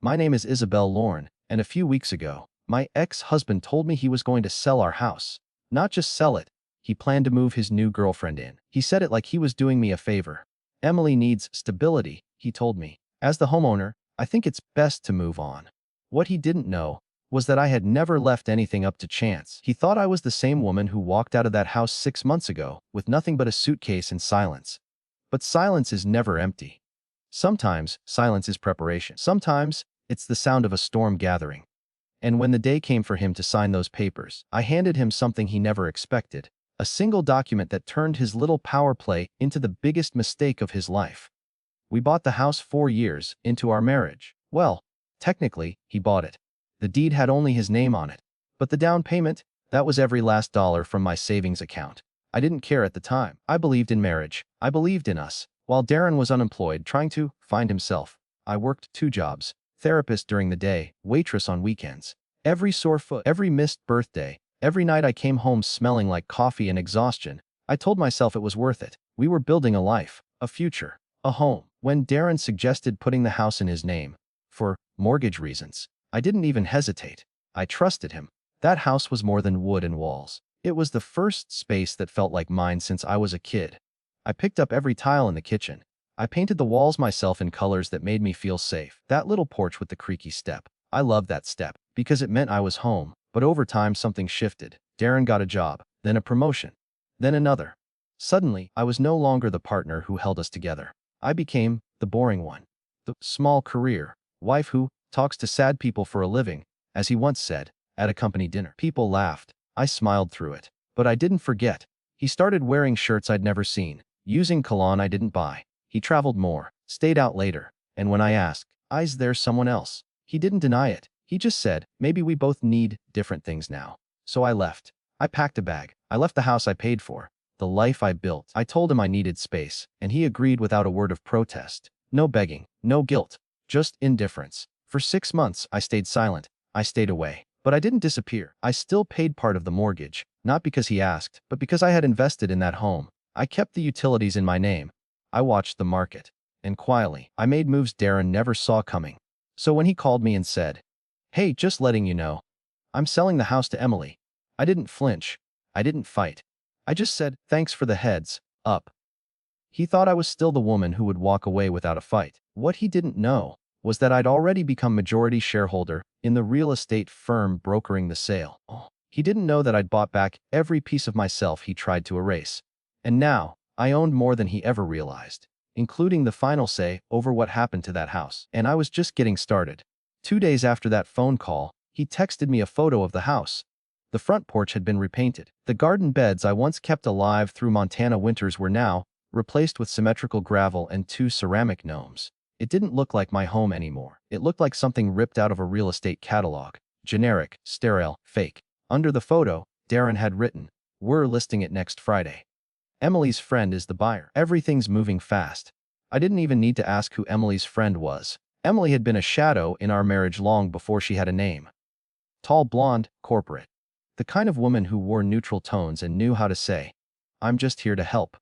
My name is Isabel Lorne, and a few weeks ago, my ex-husband told me he was going to sell our house. Not just sell it, he planned to move his new girlfriend in. He said it like he was doing me a favor. Emily needs stability, he told me. As the homeowner, I think it's best to move on. What he didn't know was that I had never left anything up to chance. He thought I was the same woman who walked out of that house 6 months ago with nothing but a suitcase and silence. But silence is never empty. Sometimes, silence is preparation. Sometimes, it's the sound of a storm gathering. And when the day came for him to sign those papers, I handed him something he never expected. A single document that turned his little power play into the biggest mistake of his life. We bought the house 4 years into our marriage. Well, technically, he bought it. The deed had only his name on it. But the down payment, that was every last dollar from my savings account. I didn't care at the time. I believed in marriage. I believed in us. While Darren was unemployed trying to find himself, I worked 2 jobs. Therapist during the day, waitress on weekends. Every sore foot, every missed birthday, every night I came home smelling like coffee and exhaustion, I told myself it was worth it. We were building a life, a future, a home. When Darren suggested putting the house in his name, for mortgage reasons, I didn't even hesitate. I trusted him. That house was more than wood and walls. It was the first space that felt like mine since I was a kid. I picked up every tile in the kitchen. I painted the walls myself in colors that made me feel safe. That little porch with the creaky step. I loved that step because it meant I was home. But over time something shifted. Darren got a job, then a promotion, then another. Suddenly, I was no longer the partner who held us together. I became the boring one. The small career wife who talks to sad people for a living, as he once said, at a company dinner. People laughed. I smiled through it. But I didn't forget. He started wearing shirts I'd never seen, using cologne I didn't buy. He traveled more, stayed out later, and when I asked, "Is there someone else?" he didn't deny it. He just said, "Maybe we both need different things now." So I left. I packed a bag. I left the house I paid for, the life I built. I told him I needed space, and he agreed without a word of protest. No begging, no guilt, just indifference. For 6 months, I stayed silent. I stayed away. But I didn't disappear. I still paid part of the mortgage, not because he asked, but because I had invested in that home. I kept the utilities in my name. I watched the market. And quietly, I made moves Darren never saw coming. So when he called me and said, "Hey, just letting you know, I'm selling the house to Emily," I didn't flinch. I didn't fight. I just said, "Thanks for the heads up." He thought I was still the woman who would walk away without a fight. What he didn't know was that I'd already become majority shareholder in the real estate firm brokering the sale. He didn't know that I'd bought back every piece of myself he tried to erase. And now, I owned more than he ever realized, including the final say over what happened to that house. And I was just getting started. 2 days after that phone call, he texted me a photo of the house. The front porch had been repainted. The garden beds I once kept alive through Montana winters were now replaced with symmetrical gravel and 2 ceramic gnomes. It didn't look like my home anymore. It looked like something ripped out of a real estate catalog. Generic, sterile, fake. Under the photo, Darren had written, "We're listing it next Friday. Emily's friend is the buyer." Everything's moving fast. I didn't even need to ask who Emily's friend was. Emily had been a shadow in our marriage long before she had a name. Tall, blonde, corporate. The kind of woman who wore neutral tones and knew how to say, "I'm just here to help,"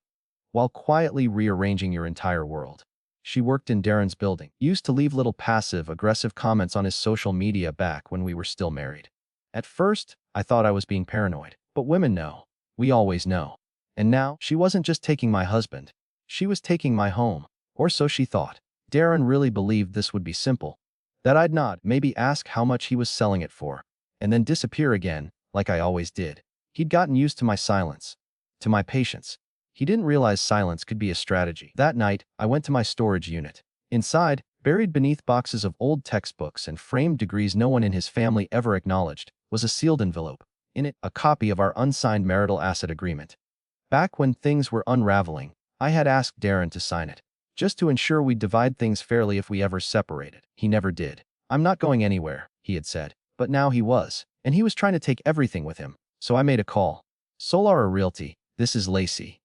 while quietly rearranging your entire world. She worked in Darren's building, used to leave little passive-aggressive comments on his social media back when we were still married. At first, I thought I was being paranoid. But women know. We always know. And now, she wasn't just taking my husband. She was taking my home. Or so she thought. Darren really believed this would be simple. That I'd nod, maybe ask how much he was selling it for, and then disappear again, like I always did. He'd gotten used to my silence, to my patience. He didn't realize silence could be a strategy. That night, I went to my storage unit. Inside, buried beneath boxes of old textbooks and framed degrees no one in his family ever acknowledged, was a sealed envelope. In it, a copy of our unsigned marital asset agreement. Back when things were unraveling, I had asked Darren to sign it, just to ensure we'd divide things fairly if we ever separated. He never did. "I'm not going anywhere," he had said. But now he was, and he was trying to take everything with him. So I made a call. "Solara Realty, this is Lacey."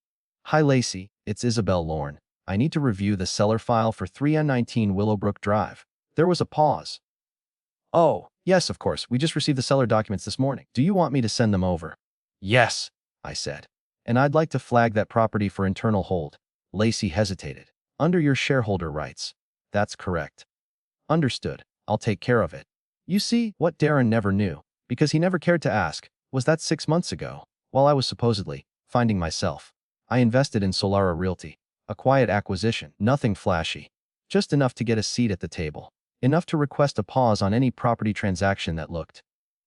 "Hi Lacey, it's Isabel Lorne. I need to review the seller file for 3N19 Willowbrook Drive." There was a pause. "Oh, yes, of course. We just received the seller documents this morning. Do you want me to send them over?" "Yes," I said. "And I'd like to flag that property for internal hold." Lacey hesitated. "Under your shareholder rights." "That's correct." "Understood. I'll take care of it. You see, what Darren never knew, because he never cared to ask, was that 6 months ago, while I was supposedly finding myself, I invested in Solara Realty. A quiet acquisition, nothing flashy. Just enough to get a seat at the table. Enough to request a pause on any property transaction that looked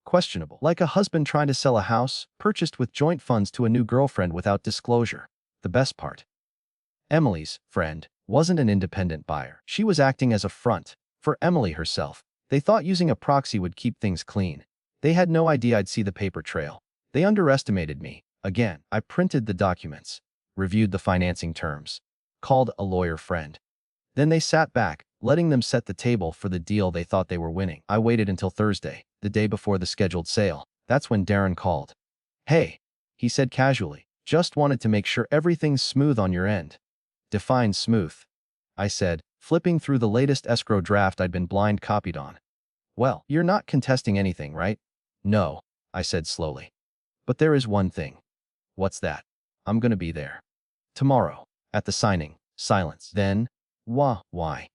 questionable. Like a husband trying to sell a house, purchased with joint funds to a new girlfriend without disclosure. The best part. Emily's friend wasn't an independent buyer. She was acting as a front for Emily herself. They thought using a proxy would keep things clean. They had no idea I'd see the paper trail. They underestimated me. Again, I printed the documents, reviewed the financing terms, called a lawyer friend. Then they sat back, letting them set the table for the deal they thought they were winning. I waited until Thursday, the day before the scheduled sale. That's when Darren called. Hey, he said casually, just wanted to make sure everything's smooth on your end. Define smooth, I said, flipping through the latest escrow draft I'd been blind copied on. Well, you're not contesting anything, right? No, I said slowly. But there is one thing. What's that? I'm gonna be there. Tomorrow, at the signing. Silence. Then, why?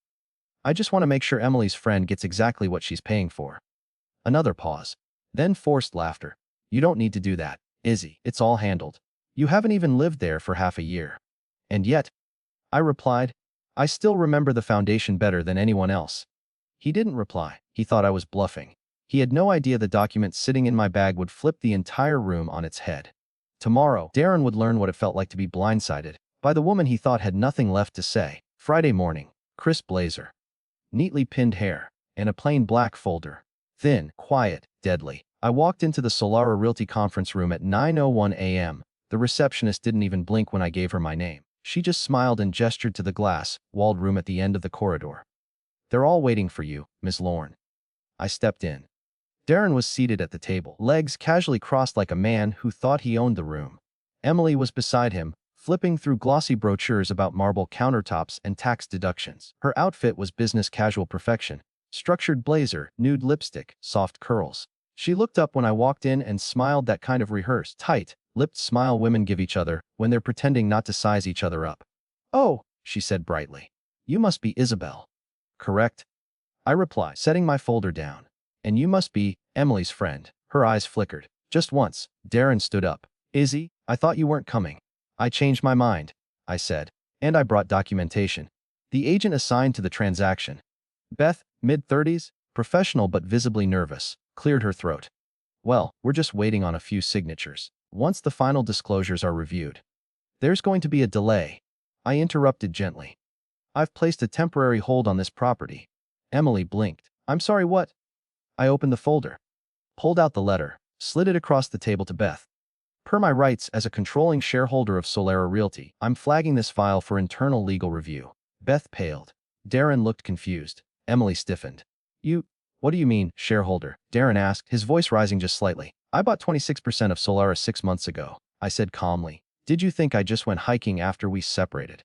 I just want to make sure Emily's friend gets exactly what she's paying for. Another pause. Then forced laughter. You don't need to do that, Izzy. It's all handled. You haven't even lived there for half a year. And yet, I replied, I still remember the foundation better than anyone else. He didn't reply. He thought I was bluffing. He had no idea the document sitting in my bag would flip the entire room on its head. Tomorrow, Darren would learn what it felt like to be blindsided by the woman he thought had nothing left to say. Friday morning, crisp blazer, neatly pinned hair, and a plain black folder. Thin, quiet, deadly. I walked into the Solara Realty conference room at 9:01 a.m. The receptionist didn't even blink when I gave her my name. She just smiled and gestured to the glass-walled room at the end of the corridor. They're all waiting for you, Ms. Lorne. I stepped in. Darren was seated at the table, legs casually crossed like a man who thought he owned the room. Emily was beside him, flipping through glossy brochures about marble countertops and tax deductions. Her outfit was business casual perfection. Structured blazer, nude lipstick, soft curls. She looked up when I walked in and smiled, that kind of rehearsed, tight-lipped smile women give each other when they're pretending not to size each other up. Oh, she said brightly. You must be Isabel. Correct? I replied, setting my folder down. And you must be Emily's friend. Her eyes flickered. Just once, Darren stood up. Izzy, I thought you weren't coming. I changed my mind, I said, and I brought documentation. The agent assigned to the transaction, Beth, mid-30s, professional but visibly nervous, cleared her throat. Well, we're just waiting on a few signatures. Once the final disclosures are reviewed. There's going to be a delay. I interrupted gently. I've placed a temporary hold on this property. Emily blinked. I'm sorry, what? I opened the folder, pulled out the letter, slid it across the table to Beth. Per my rights as a controlling shareholder of Solara Realty, I'm flagging this file for internal legal review. Beth paled. Darren looked confused. Emily stiffened. What do you mean, shareholder? Darren asked, his voice rising just slightly. I bought 26% of Solara 6 months ago, I said calmly. Did you think I just went hiking after we separated?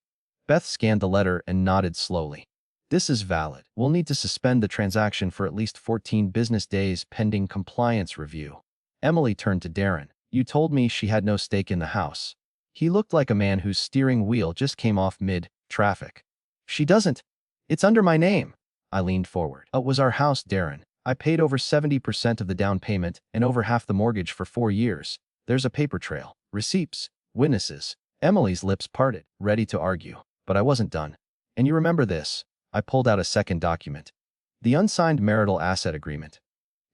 Beth scanned the letter and nodded slowly. This is valid. We'll need to suspend the transaction for at least 14 business days pending compliance review. Emily turned to Darren. You told me she had no stake in the house. He looked like a man whose steering wheel just came off mid-traffic. She doesn't. It's under my name. I leaned forward. It was our house, Darren. I paid over 70% of the down payment and over half the mortgage for 4 years. There's a paper trail, receipts, witnesses. Emily's lips parted, ready to argue. But I wasn't done. And you remember this. I pulled out a second document. The unsigned marital asset agreement.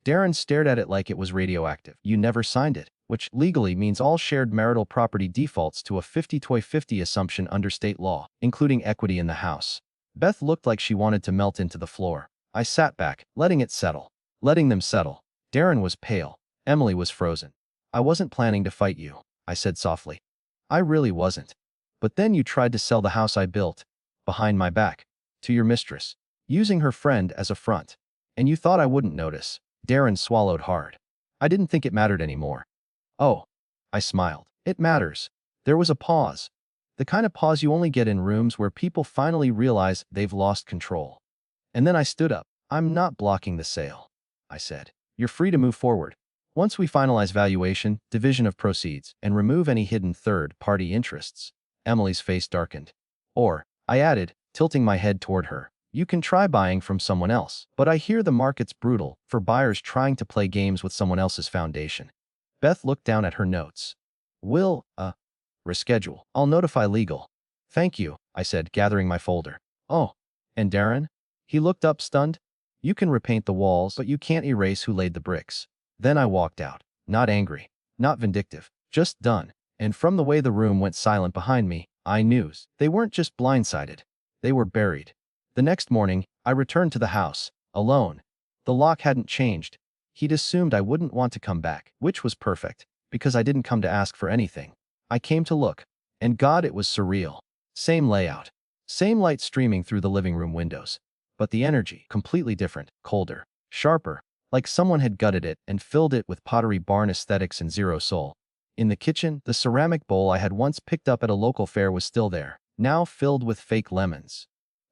Darren stared at it like it was radioactive. You never signed it, which legally means all shared marital property defaults to a 50-50 assumption under state law, including equity in the house. Beth looked like she wanted to melt into the floor. I sat back, letting it settle. Letting them settle. Darren was pale. Emily was frozen. I wasn't planning to fight you, I said softly. I really wasn't. But then you tried to sell the house I built, behind my back, to your mistress, using her friend as a front. And you thought I wouldn't notice. Darren swallowed hard. I didn't think it mattered anymore. Oh, I smiled. It matters. There was a pause. The kind of pause you only get in rooms where people finally realize they've lost control. And then I stood up. I'm not blocking the sale, I said. You're free to move forward. Once we finalize valuation, division of proceeds, and remove any hidden third-party interests. Emily's face darkened. Or, I added, tilting my head toward her, You can try buying from someone else, but I hear the market's brutal for buyers trying to play games with someone else's foundation. Beth looked down at her notes. Will, reschedule. I'll notify legal. Thank you, I said, gathering my folder. Oh, and Darren? He looked up stunned. You can repaint the walls, but you can't erase who laid the bricks. Then I walked out, not angry, not vindictive, just done. And from the way the room went silent behind me, I knew they weren't just blindsided. They were buried. The next morning, I returned to the house, alone. The lock hadn't changed. He'd assumed I wouldn't want to come back, which was perfect, because I didn't come to ask for anything. I came to look. And God, it was surreal. Same layout. Same light streaming through the living room windows. But the energy, completely different, colder, sharper, like someone had gutted it and filled it with Pottery Barn aesthetics and zero soul. In the kitchen, the ceramic bowl I had once picked up at a local fair was still there, now filled with fake lemons.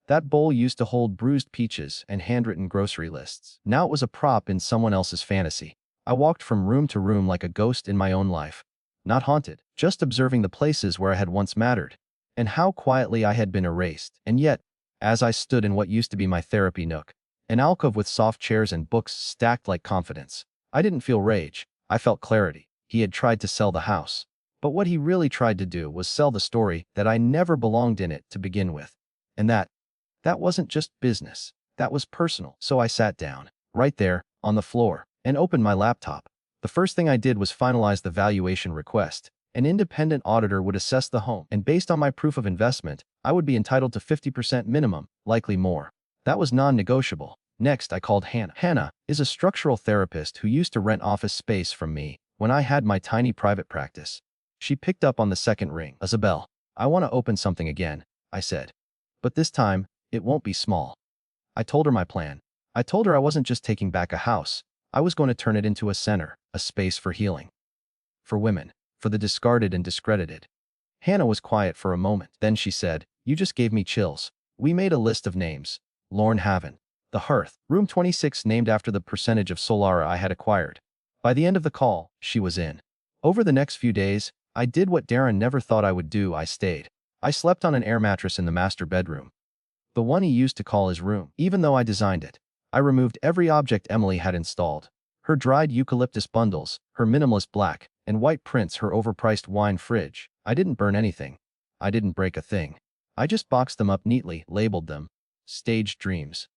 That bowl used to hold bruised peaches and handwritten grocery lists. Now it was a prop in someone else's fantasy. I walked from room to room like a ghost in my own life. Not haunted, just observing the places where I had once mattered, and how quietly I had been erased. And yet, as I stood in what used to be my therapy nook, an alcove with soft chairs and books stacked like confidence, I didn't feel rage, I felt clarity. He had tried to sell the house. But what he really tried to do was sell the story that I never belonged in it to begin with. And that wasn't just business. That was personal. So I sat down, right there, on the floor, and opened my laptop. The first thing I did was finalize the valuation request. An independent auditor would assess the home, and based on my proof of investment, I would be entitled to 50% minimum, likely more. That was non-negotiable. Next, I called Hannah. Hannah is a structural therapist who used to rent office space from me when I had my tiny private practice. She picked up on the second ring. Isabel, I want to open something again, I said. But this time, it won't be small. I told her my plan. I told her I wasn't just taking back a house. I was going to turn it into a center, a space for healing. For women, for the discarded and discredited. Hannah was quiet for a moment. Then she said, you just gave me chills. We made a list of names. Lorne Haven. The Hearth. Room 26 named after the percentage of Solara I had acquired. By the end of the call, she was in. Over the next few days, I did what Darren never thought I would do. I stayed. I slept on an air mattress in the master bedroom. The one he used to call his room. Even though I designed it, I removed every object Emily had installed. Her dried eucalyptus bundles, her minimalist black and white prints, her overpriced wine fridge. I didn't burn anything. I didn't break a thing. I just boxed them up neatly, labeled them Staged Dreams,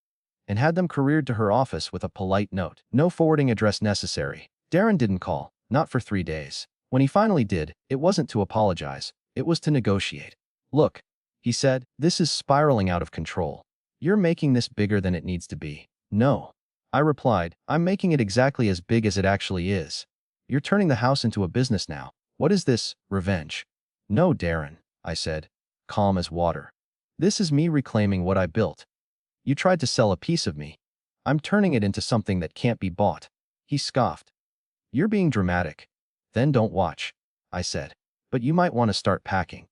and had them couriered to her office with a polite note. No forwarding address necessary. Darren didn't call, not for 3 days. When he finally did, it wasn't to apologize, it was to negotiate. Look, he said, this is spiraling out of control. You're making this bigger than it needs to be. No. I replied, I'm making it exactly as big as it actually is. You're turning the house into a business now. What is this, revenge? No, Darren, I said, calm as water. This is me reclaiming what I built. You tried to sell a piece of me. I'm turning it into something that can't be bought. He scoffed. You're being dramatic. Then don't watch, I said. But you might want to start packing.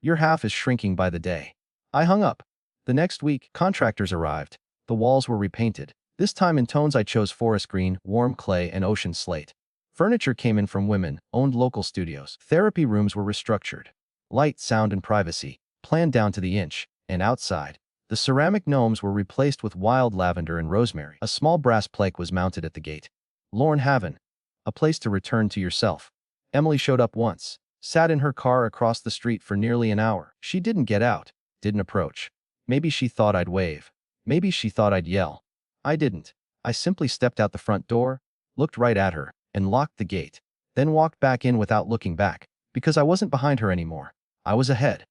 Your half is shrinking by the day. I hung up. The next week, contractors arrived. The walls were repainted, this time in tones I chose: forest green, warm clay, and ocean slate. Furniture came in from women-owned local studios. Therapy rooms were restructured. Light, sound, and privacy, planned down to the inch. And outside, the ceramic gnomes were replaced with wild lavender and rosemary. A small brass plaque was mounted at the gate. Lorne Haven. A place to return to yourself. Emily showed up once, sat in her car across the street for nearly an hour. She didn't get out, didn't approach. Maybe she thought I'd wave. Maybe she thought I'd yell. I didn't. I simply stepped out the front door, looked right at her, and locked the gate. Then walked back in without looking back, because I wasn't behind her anymore. I was ahead.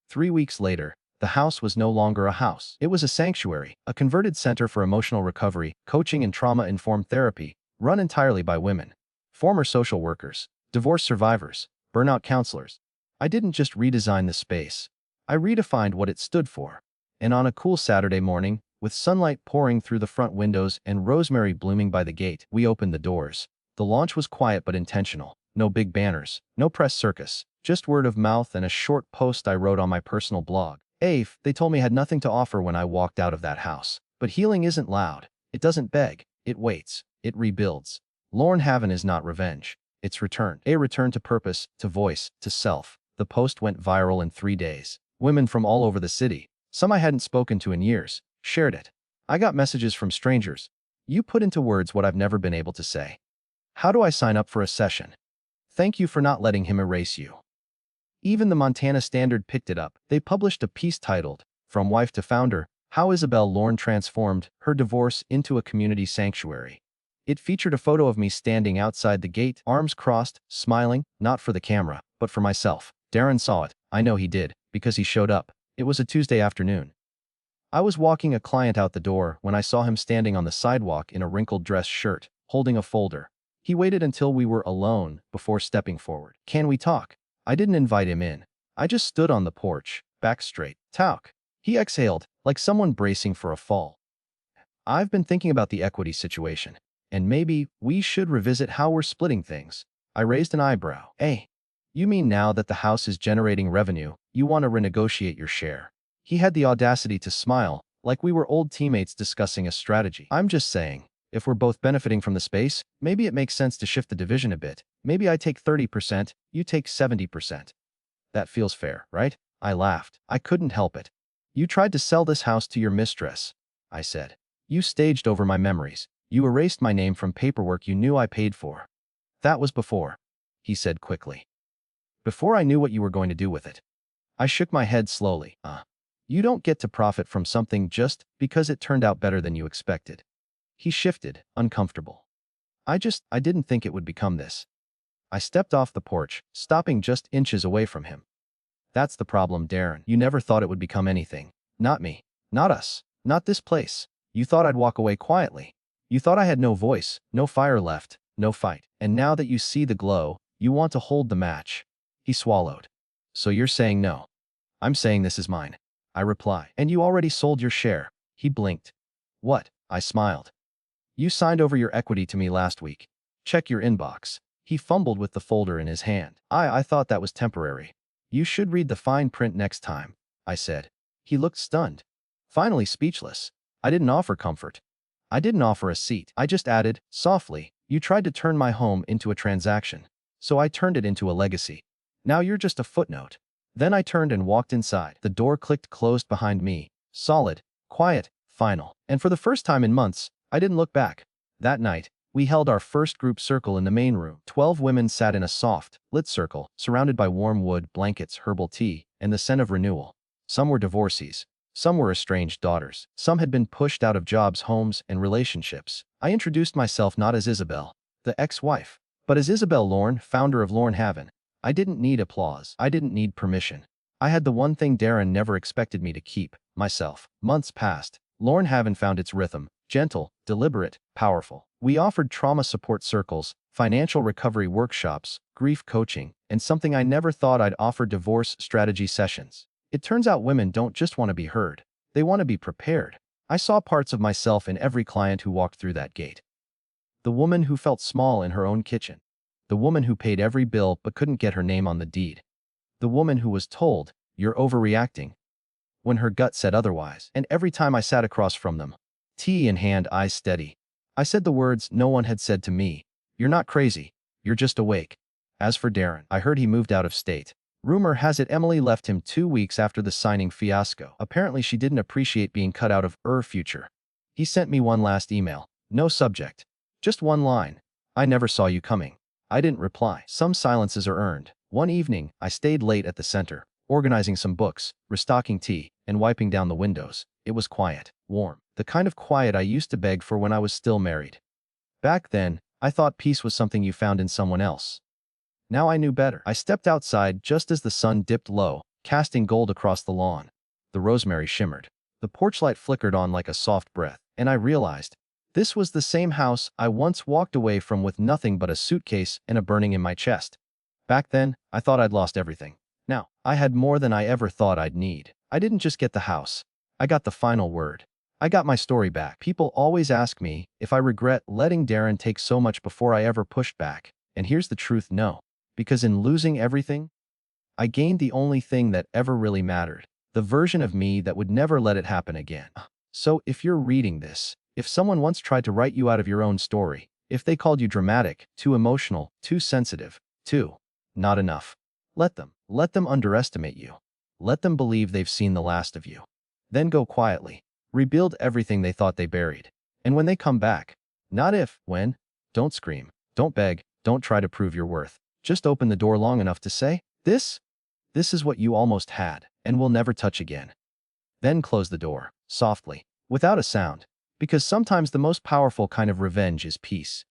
3 weeks later, the house was no longer a house. It was a sanctuary, a converted center for emotional recovery, coaching, and trauma-informed therapy, run entirely by women. Former social workers, divorce survivors, burnout counselors. I didn't just redesign the space. I redefined what it stood for. And on a cool Saturday morning, with sunlight pouring through the front windows and rosemary blooming by the gate, we opened the doors. The launch was quiet but intentional. No big banners, no press circus, just word of mouth and a short post I wrote on my personal blog. They told me I had nothing to offer when I walked out of that house. But healing isn't loud. It doesn't beg. It waits. It rebuilds. Lorne Haven is not revenge. It's return. A return to purpose, to voice, to self. The post went viral in 3 days. Women from all over the city, some I hadn't spoken to in years, Shared it. I got messages from strangers. You put into words what I've never been able to say. How do I sign up for a session? Thank you for not letting him erase you. Even the Montana Standard picked it up. They published a piece titled, From Wife to Founder, How Isabel Lorne Transformed Her Divorce into a Community Sanctuary. It featured a photo of me standing outside the gate, arms crossed, smiling, not for the camera, but for myself. Darren saw it. I know he did, because he showed up. It was a Tuesday afternoon. I was walking a client out the door when I saw him standing on the sidewalk in a wrinkled dress shirt, holding a folder. He waited until we were alone before stepping forward. Can we talk? I didn't invite him in. I just stood on the porch, back straight. Talk. He exhaled, like someone bracing for a fall. I've been thinking about the equity situation, and maybe we should revisit how we're splitting things. I raised an eyebrow. Hey, you mean now that the house is generating revenue, you want to renegotiate your share? He had the audacity to smile, like we were old teammates discussing a strategy. I'm just saying, if we're both benefiting from the space, maybe it makes sense to shift the division a bit. Maybe I take 30%, you take 70%. That feels fair, right? I laughed. I couldn't help it. You tried to sell this house to your mistress, I said. You staged over my memories. You erased my name from paperwork you knew I paid for. That was before, he said quickly. Before I knew what you were going to do with it. I shook my head slowly. You don't get to profit from something just because it turned out better than you expected. He shifted, uncomfortable. I didn't think it would become this. I stepped off the porch, stopping just inches away from him. That's the problem, Darren. You never thought it would become anything. Not me. Not us. Not this place. You thought I'd walk away quietly. You thought I had no voice, no fire left, no fight. And now that you see the glow, you want to hold the match. He swallowed. So you're saying no. I'm saying this is mine. I reply. And you already sold your share. He blinked. What? I smiled. You signed over your equity to me last week. Check your inbox. He fumbled with the folder in his hand. I thought that was temporary. You should read the fine print next time, I said. He looked stunned. Finally speechless. I didn't offer comfort. I didn't offer a seat. I just added, softly, you tried to turn my home into a transaction. So I turned it into a legacy. Now you're just a footnote. Then I turned and walked inside. The door clicked closed behind me. Solid, quiet, final. And for the first time in months, I didn't look back. That night, we held our first group circle in the main room. 12 women sat in a soft, lit circle, surrounded by warm wood, blankets, herbal tea, and the scent of renewal. Some were divorcees. Some were estranged daughters. Some had been pushed out of jobs, homes, and relationships. I introduced myself not as Isabel, the ex-wife, but as Isabel Lorne, founder of Lorne Haven. I didn't need applause. I didn't need permission. I had the one thing Darren never expected me to keep, myself. Months passed. Lorne Haven found its rhythm, gentle, deliberate, powerful. We offered trauma support circles, financial recovery workshops, grief coaching, and something I never thought I'd offer, divorce strategy sessions. It turns out women don't just want to be heard. They want to be prepared. I saw parts of myself in every client who walked through that gate. The woman who felt small in her own kitchen. The woman who paid every bill but couldn't get her name on the deed. The woman who was told, you're overreacting, when her gut said otherwise. And every time I sat across from them, tea in hand, eyes steady, I said the words no one had said to me. You're not crazy. You're just awake. As for Darren, I heard he moved out of state. Rumor has it Emily left him 2 weeks after the signing fiasco. Apparently she didn't appreciate being cut out of her future. He sent me one last email. No subject. Just one line. I never saw you coming. I didn't reply. Some silences are earned. One evening, I stayed late at the center, organizing some books, restocking tea, and wiping down the windows. It was quiet, warm, the kind of quiet I used to beg for when I was still married. Back then, I thought peace was something you found in someone else. Now I knew better. I stepped outside just as the sun dipped low, casting gold across the lawn. The rosemary shimmered. The porch light flickered on like a soft breath, and I realized this was the same house I once walked away from with nothing but a suitcase and a burning in my chest. Back then, I thought I'd lost everything. Now, I had more than I ever thought I'd need. I didn't just get the house. I got the final word. I got my story back. People always ask me if I regret letting Darren take so much before I ever pushed back. And here's the truth, no. Because in losing everything, I gained the only thing that ever really mattered. The version of me that would never let it happen again. So if you're reading this, if someone once tried to write you out of your own story, if they called you dramatic, too emotional, too sensitive, too not enough, let them underestimate you. Let them believe they've seen the last of you. Then go quietly. Rebuild everything they thought they buried. And when they come back, not if, when, don't scream, don't beg, don't try to prove your worth. Just open the door long enough to say, this is what you almost had, and will never touch again. Then close the door, softly, without a sound, because sometimes the most powerful kind of revenge is peace.